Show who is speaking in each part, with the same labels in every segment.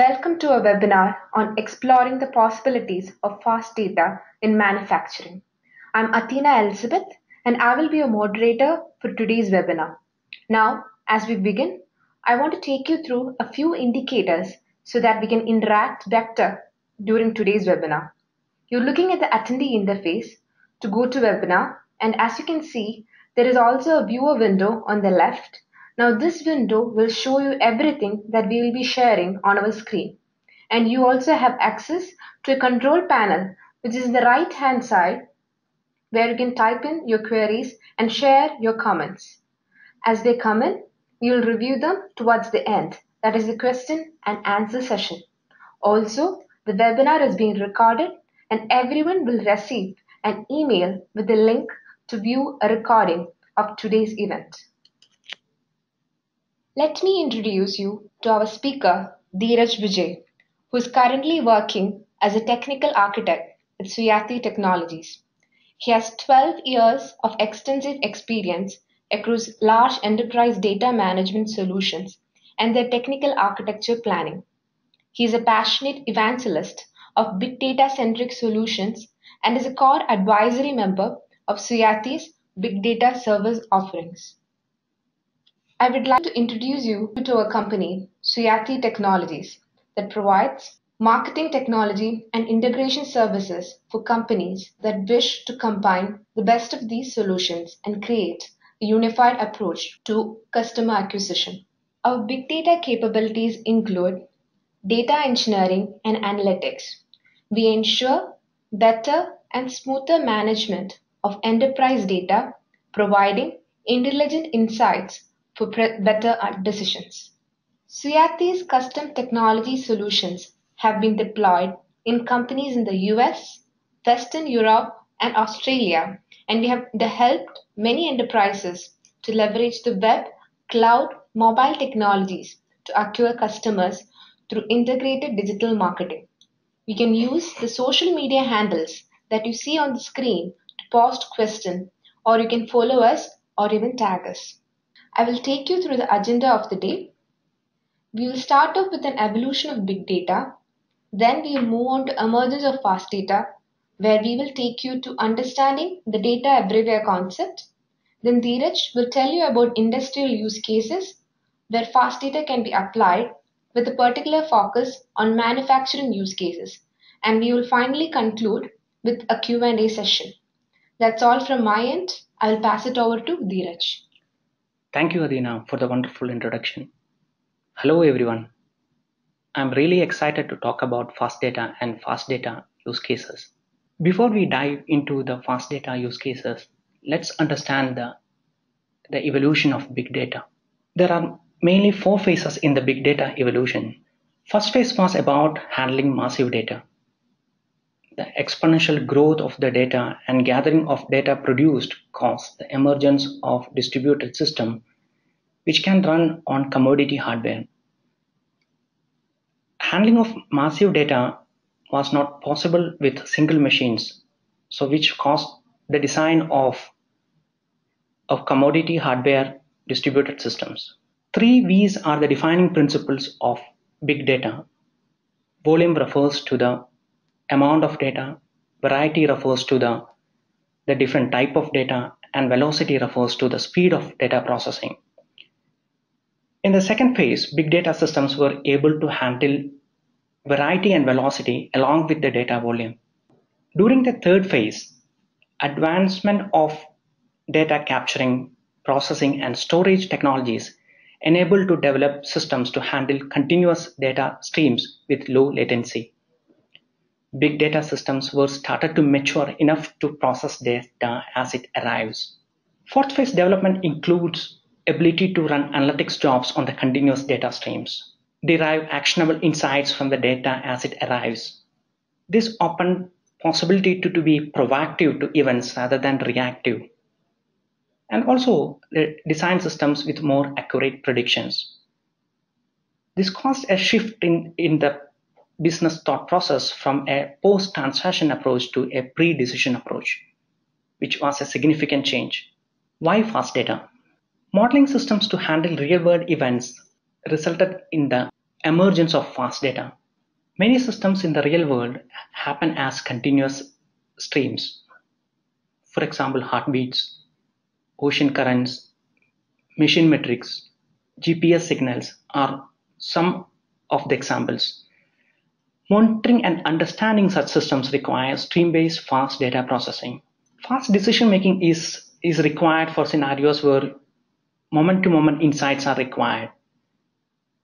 Speaker 1: Welcome to a webinar on exploring the possibilities of fast data in manufacturing. I'm Athena Elizabeth and I will be your moderator for today's webinar. Now, as we begin, I want to take you through a few indicators so that we can interact better during today's webinar. You're looking at the attendee interface to go to webinar, and as you can see, there is also a viewer window on the left. Now this window will show you everything that we will be sharing on our screen. And you also have access to a control panel, which is in the right hand side, where you can type in your queries and share your comments. As they come in, we will review them towards the end, that is the question and answer session. Also, the webinar is being recorded and everyone will receive an email with a link to view a recording of today's event. Let me introduce you to our speaker, Dheeraj Vijay, who is currently working as a technical architect at Suyati Technologies. He has 12 years of extensive experience across large enterprise data management solutions and their technical architecture planning. He is a passionate evangelist of big data-centric solutions and is a core advisory member of Suyati's big data service offerings. I would like to introduce you to a company, Suyati Technologies, that provides marketing technology and integration services for companies that wish to combine the best of these solutions and create a unified approach to customer acquisition. Our big data capabilities include data engineering and analytics. We ensure better and smoother management of enterprise data, providing intelligent insights for better decisions. Suyati's custom technology solutions have been deployed in companies in the US, Western Europe, and Australia, and we have helped many enterprises to leverage the web, cloud, mobile technologies to acquire customers through integrated digital marketing. We can use the social media handles that you see on the screen to post questions, or you can follow us or even tag us. I will take you through the agenda of the day. We will start off with an evolution of big data. Then we will move on to emergence of fast data, where we will take you to understanding the data everywhere concept. Then Dheeraj will tell you about industrial use cases where fast data can be applied with a particular focus on manufacturing use cases. And we will finally conclude with a Q&A session. That's all from my end. I'll pass it over to Dheeraj.
Speaker 2: Thank you, Adina, for the wonderful introduction. Hello, everyone. I'm really excited to talk about fast data and fast data use cases. Before we dive into the fast data use cases, let's understand the evolution of big data. There are mainly 4 phases in the big data evolution. First phase was about handling massive data. The exponential growth of the data and gathering of data produced caused the emergence of distributed systems which can run on commodity hardware. Handling of massive data was not possible with single machines, so which caused the design of commodity hardware distributed systems. 3 V's are the defining principles of big data. Volume refers to the amount of data, variety refers to the different type of data, and velocity refers to the speed of data processing. In the second phase, big data systems were able to handle variety and velocity along with the data volume. During the third phase, advancement of data capturing, processing, and storage technologies enabled to develop systems to handle continuous data streams with low latency. Big data systems were started to mature enough to process data as it arrives. Fourth phase development includes ability to run analytics jobs on the continuous data streams, derive actionable insights from the data as it arrives. This opened possibility to be proactive to events rather than reactive, and also design systems with more accurate predictions. This caused a shift in the business thought process from a post-transaction approach to a pre-decision approach, which was a significant change. Why fast data? Modeling systems to handle real-world events resulted in the emergence of fast data. Many systems in the real world happen as continuous streams. For example, heartbeats, ocean currents, machine metrics, GPS signals are some of the examples. Monitoring and understanding such systems requires stream-based fast data processing. Fast decision making is required for scenarios where moment-to-moment insights are required.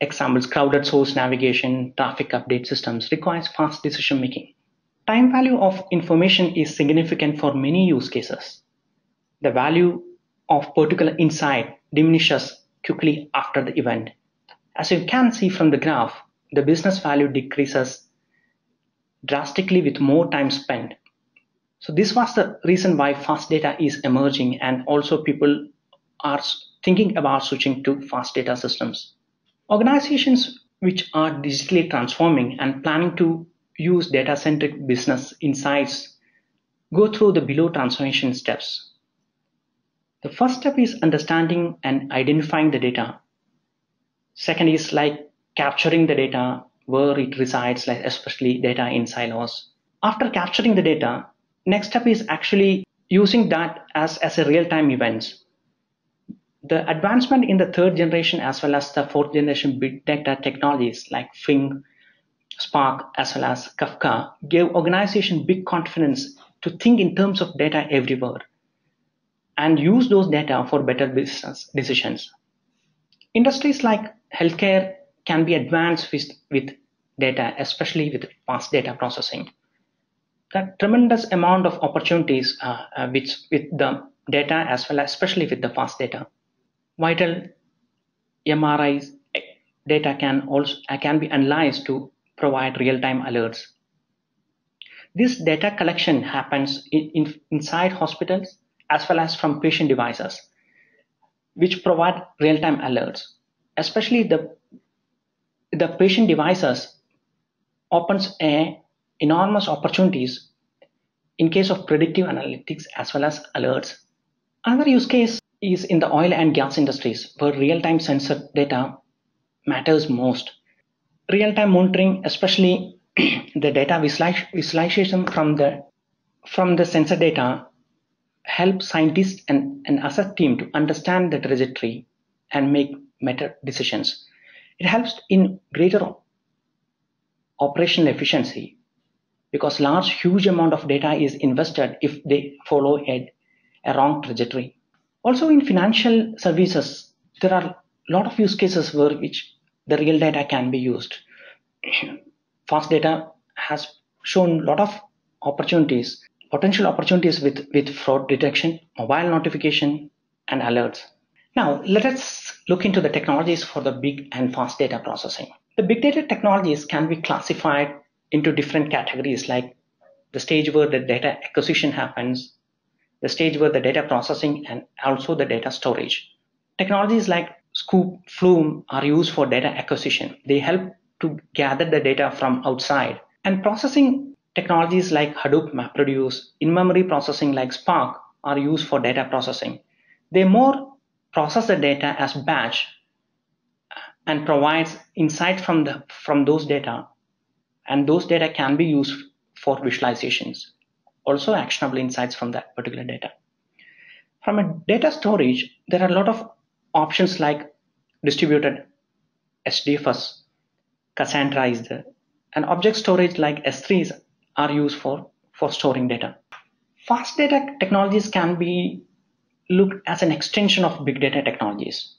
Speaker 2: Examples: crowded source navigation, traffic update systems requires fast decision making. Time value of information is significant for many use cases. The value of particular insight diminishes quickly after the event. As you can see from the graph, the business value decreases drastically with more time spent. So this was the reason why fast data is emerging, and also people are thinking about switching to fast data systems. Organizations which are digitally transforming and planning to use data-centric business insights go through the below transformation steps. The first step is understanding and identifying the data. Second is like capturing the data where it resides, like especially data in silos. After capturing the data, next step is actually using that as a real-time events. The advancement in the third generation as well as the fourth generation big data technologies like Flink, Spark, as well as Kafka gave organizations big confidence to think in terms of data everywhere and use those data for better business decisions. Industries like healthcare can be advanced with data, especially with fast data processing. That tremendous amount of opportunities with the data as well as especially with the fast data. Vital MRIs data can be analyzed to provide real-time alerts. This data collection happens inside hospitals as well as from patient devices, which provide real-time alerts. Especially the patient devices opens enormous opportunities in case of predictive analytics as well as alerts. Another use case is in the oil and gas industries where real-time sensor data matters most. Real-time monitoring, especially the data visualization from the sensor data, help scientists and asset team to understand the trajectory and make better decisions. It helps in greater operational efficiency because huge amount of data is invested if they follow a wrong trajectory. Also in financial services, there are a lot of use cases where which the real data can be used. Fast data has shown a lot of opportunities, potential opportunities with fraud detection, mobile notification, and alerts. Now, let us look into the technologies for the big and fast data processing. The big data technologies can be classified into different categories, like the stage where the data acquisition happens, the stage where the data processing, and also the data storage. Technologies like Scoop, Flume are used for data acquisition. They help to gather the data from outside. And processing technologies like Hadoop, MapReduce, in-memory processing like Spark are used for data processing. They more process the data as batch and provides insight from those data, and those data can be used for visualizations, also actionable insights from that particular data. From a data storage, there are a lot of options like distributed HDFS, Cassandra is there, and object storage like S3s are used for storing data. Fast data technologies can be looked as an extension of big data technologies,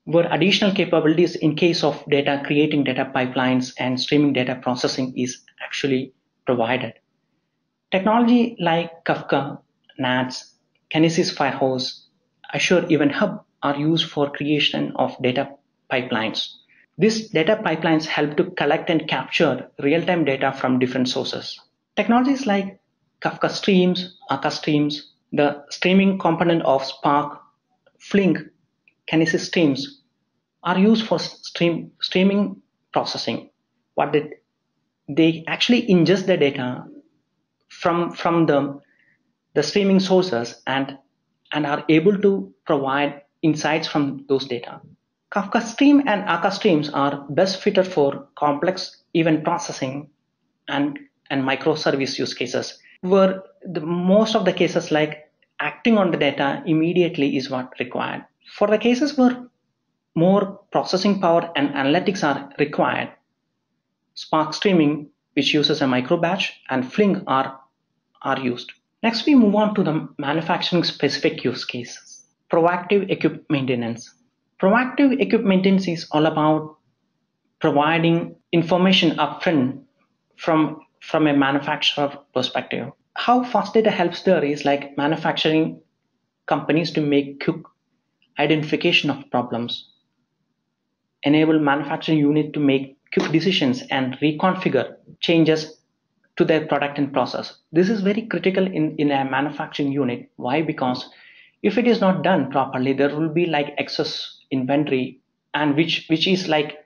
Speaker 2: where additional capabilities in case of data creating data pipelines and streaming data processing is actually provided. Technology like Kafka, NATS, Kinesis Firehose, Azure Event Hub are used for creation of data pipelines. These data pipelines help to collect and capture real-time data from different sources. Technologies like Kafka Streams, Akka Streams, the streaming component of Spark, Flink, Kinesis Streams are used for streaming processing. What they actually ingest the data from the streaming sources and are able to provide insights from those data. Kafka Stream and Akka Streams are best fitted for complex event processing and, and microservice use cases, where most of the cases like acting on the data immediately is what required. For the cases where more processing power and analytics are required, Spark Streaming, which uses a micro batch, and Fling are used. Next, we move on to the manufacturing specific use cases. Proactive equipment maintenance. Proactive equipment maintenance is all about providing information upfront from a manufacturer perspective. How fast data helps there is like manufacturing companies to make quick identification of problems, enable manufacturing unit to make quick decisions and reconfigure changes to their product and process. This is very critical in a manufacturing unit. Why? Because if it is not done properly, there will be like excess inventory, and which is like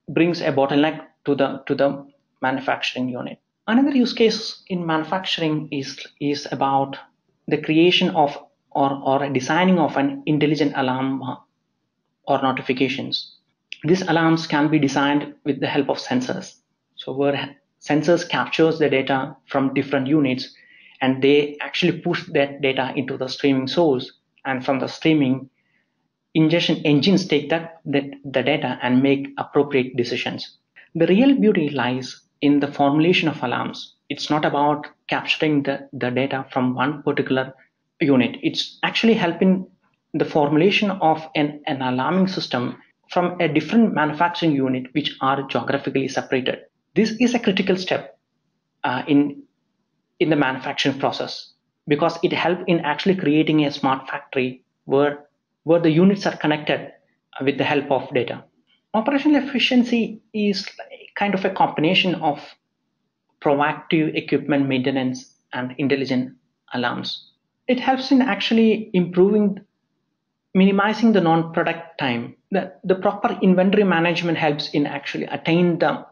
Speaker 2: brings a bottleneck to the manufacturing unit. Another use case in manufacturing is about the creation of or designing of an intelligent alarm or notifications. These alarms can be designed with the help of sensors. So where sensors captures the data from different units and they actually push that data into the streaming source, and from the streaming ingestion engines take the data and make appropriate decisions. The real beauty lies in the formulation of alarms. It's not about capturing the data from one particular unit. It's actually helping the formulation of an alarming system from a different manufacturing unit which are geographically separated. This is a critical step in the manufacturing process because it helps in actually creating a smart factory where the units are connected with the help of data. Operational efficiency is kind of a combination of proactive equipment maintenance and intelligent alarms. It helps in actually minimizing the non-product time. The proper inventory management helps in actually attain the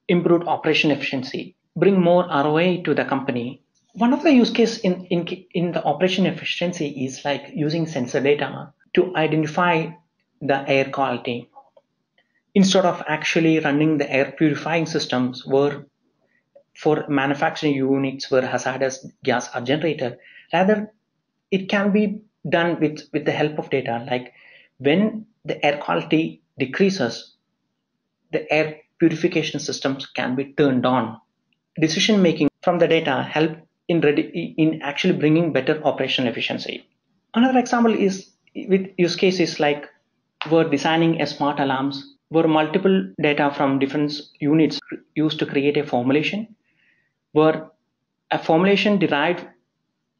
Speaker 2: improved operation efficiency, bring more ROI to the company. One of the use case in the operation efficiency is like using sensor data to identify the air quality instead of actually running the air purifying systems where for manufacturing units where hazardous gas are generated. Rather, it can be done with the help of data. Like when the air quality decreases, the air purification systems can be turned on. Decision making from the data help in actually bringing better operational efficiency. Another example is with use cases like we're designing a smart alarms where multiple data from different units used to create a formulation where a formulation derived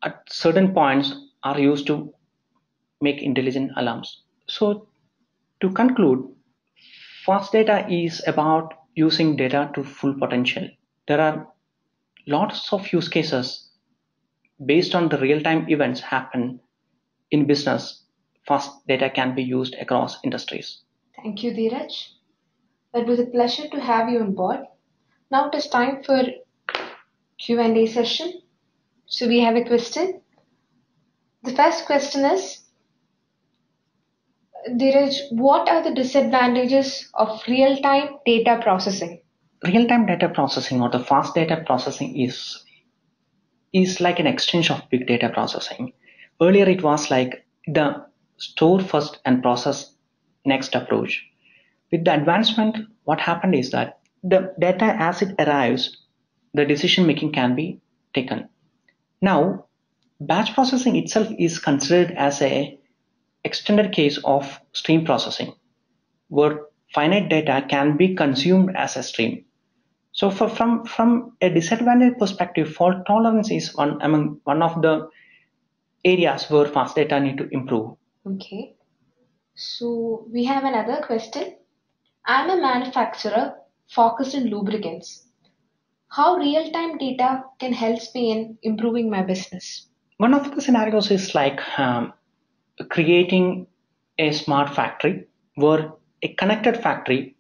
Speaker 2: at certain points are used to make intelligent alarms. So to conclude, fast data is about using data to full potential. There are lots of use cases based on the real-time events happen in business. Fast data can be used across industries.
Speaker 1: Thank you, Dheeraj. It was a pleasure to have you on board. Now it is time for Q&A session. So we have a question. The first question is, Dheeraj, what are the disadvantages of real-time data processing?
Speaker 2: Real-time data processing or the fast data processing is like an extension of big data processing. Earlier it was like the store first and process next approach. With the advancement, what happened is that the data as it arrives, the decision making can be taken. Now, batch processing itself is considered as a extended case of stream processing, where finite data can be consumed as a stream. So from a disadvantage perspective, fault tolerance is one of the areas where fast data need to improve.
Speaker 1: Okay. So we have another question. I'm a manufacturer focused in lubricants. How real-time data can help me in improving my business?
Speaker 2: One of the scenarios is like creating a smart factory where a connected factory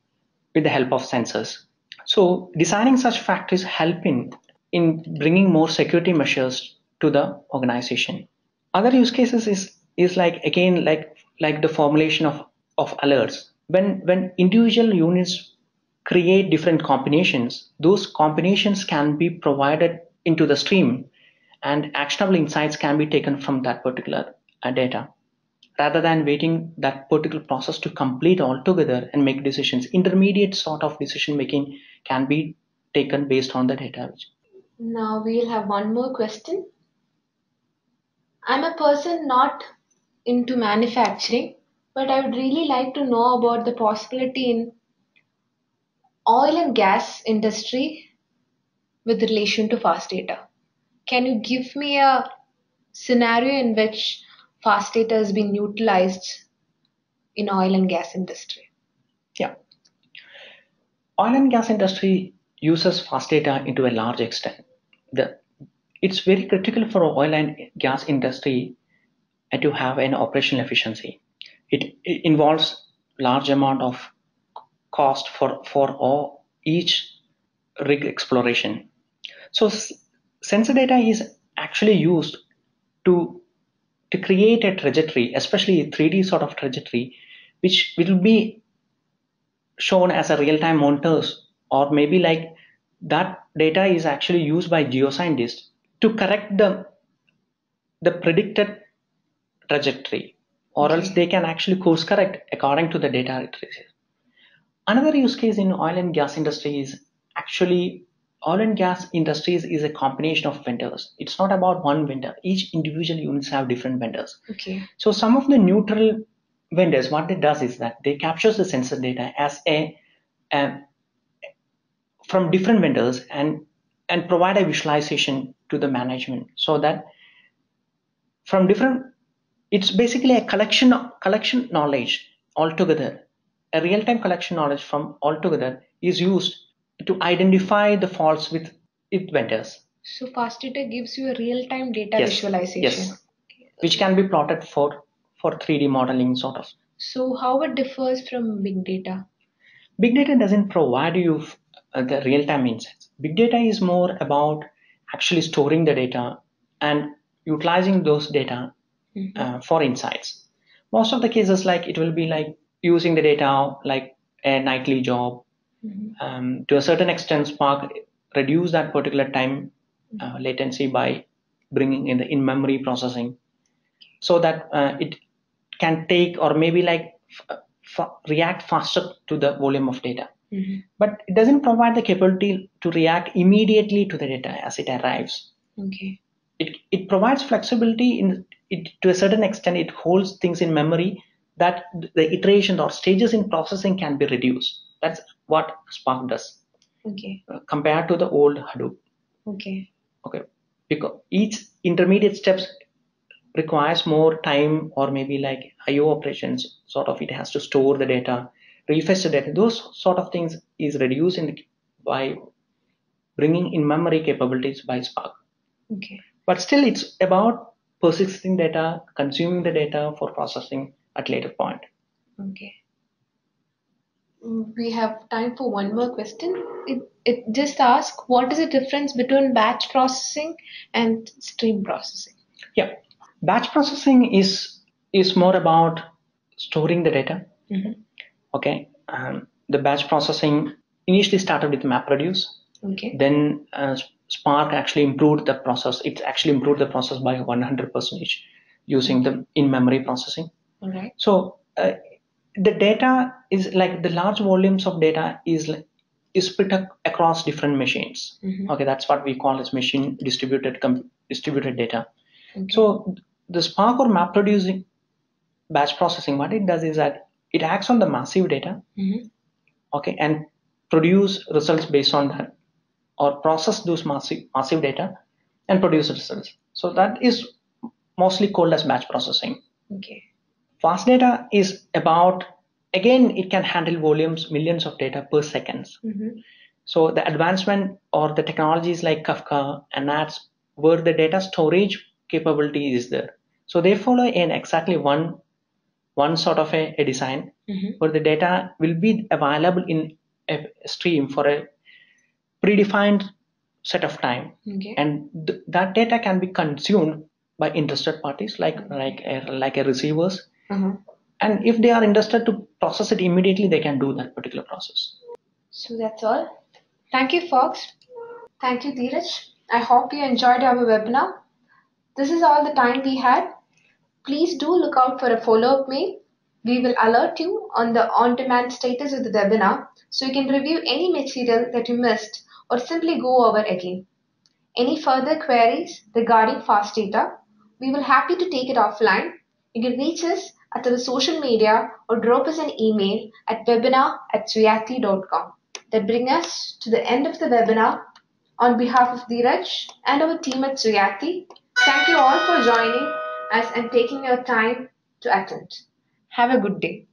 Speaker 2: with the help of sensors. So designing such factories help in bringing more security measures to the organization. Other use cases is like again like the formulation of of alerts. When individual units create different combinations, those combinations can be provided into the stream, and actionable insights can be taken from that particular data, rather than waiting that particular process to complete altogether and make decisions. Intermediate sort of decision making can be taken based on the data.
Speaker 1: Now we'll have one more question. I'm a person not into manufacturing, but I would really like to know about the possibility in oil and gas industry with relation to fast data. Can you give me a scenario in which fast data has been utilized in oil and gas industry?
Speaker 2: Yeah, oil and gas industry uses fast data into a large extent. It's very critical for oil and gas industry to have an operational efficiency. It involves large amount of cost for each rig exploration. So sensor data is actually used to to create a trajectory, especially a 3D sort of trajectory, which will be shown as a real-time monitors, or maybe like that data is actually used by geoscientists to correct the predicted trajectory, or else
Speaker 1: Okay.
Speaker 2: they can actually course correct according to the data it receives. Another use case in oil and gas industry is actually oil and gas industries is a combination of vendors. It's not about one vendor. Each individual units have different vendors.
Speaker 1: Okay.
Speaker 2: So some of the neutral vendors, what it does is that they captures the sensor data as a from different vendors and provide a visualization to the management, so that from different, it's basically a collection knowledge altogether. A real-time collection knowledge from altogether is used to identify the faults with vendors.
Speaker 1: So fast data gives you a real-time data
Speaker 2: Yes,
Speaker 1: visualization.
Speaker 2: yes, which can be plotted for 3D modeling sort of.
Speaker 1: So how it differs from big data?
Speaker 2: Big data doesn't provide you the real-time insights. Big data is more about actually storing the data and utilizing those data for insights. Most of the cases, like it will be like using the data like a nightly job. To a certain extent, Spark reduce that particular time latency by bringing in the in-memory processing, so that it can take or maybe like react faster to the volume of data. But it doesn't provide the capability to react immediately to the data as it arrives.
Speaker 1: Okay.
Speaker 2: It provides flexibility in it to a certain extent. It holds things in memory that the iterations or stages in processing can be reduced. That's what Spark does
Speaker 1: Okay.
Speaker 2: compared to the old Hadoop.
Speaker 1: Okay.
Speaker 2: Okay, because each intermediate steps requires more time, or maybe like IO operations, sort of it has to store the data, refresh the data. Those sort of things is reduced by bringing in memory capabilities by Spark.
Speaker 1: Okay.
Speaker 2: But still, it's about persisting data, consuming the data for processing at later point.
Speaker 1: Okay. We have time for one more question. It just asks, what is the difference between batch processing and stream processing?
Speaker 2: Yeah, batch processing is more about storing the data. Okay, the batch processing initially started with MapReduce.
Speaker 1: Okay.
Speaker 2: Then Spark actually improved the process. It actually improved the process by 100% using the in-memory processing.
Speaker 1: All right.
Speaker 2: So the data is like the large volumes of data is split across different machines. Okay, that's what we call as machine distributed data.
Speaker 1: Okay.
Speaker 2: So the Spark or MapReduce batch processing, what it does is that it acts on the massive data, okay, and produce results based on that, or process those massive data and produce results. So that is mostly called as batch processing.
Speaker 1: Okay.
Speaker 2: Fast data is about, again, it can handle volumes, millions of data per seconds. So the advancement or the technologies like Kafka and NATS, where the data storage capability is there. So they follow in exactly one sort of a design where the data will be available in a stream for a predefined set of time.
Speaker 1: Okay.
Speaker 2: And that data can be consumed by interested parties like a receivers, And if they are interested to process it immediately, they can do that particular process.
Speaker 1: So that's all. Thank you, folks. Thank you, Dheeraj. I hope you enjoyed our webinar. This is all the time we had. Please do look out for a follow-up mail. We will alert you on the on-demand status of the webinar so you can review any material that you missed or simply go over again. Any further queries regarding fast data, we will happy to take it offline. You can reach us at our social media or drop us an email at webinar@suyati.com. That brings us to the end of the webinar. On behalf of Dheeraj and our team at Suyati, thank you all for joining us and taking your time to attend. Have a good day.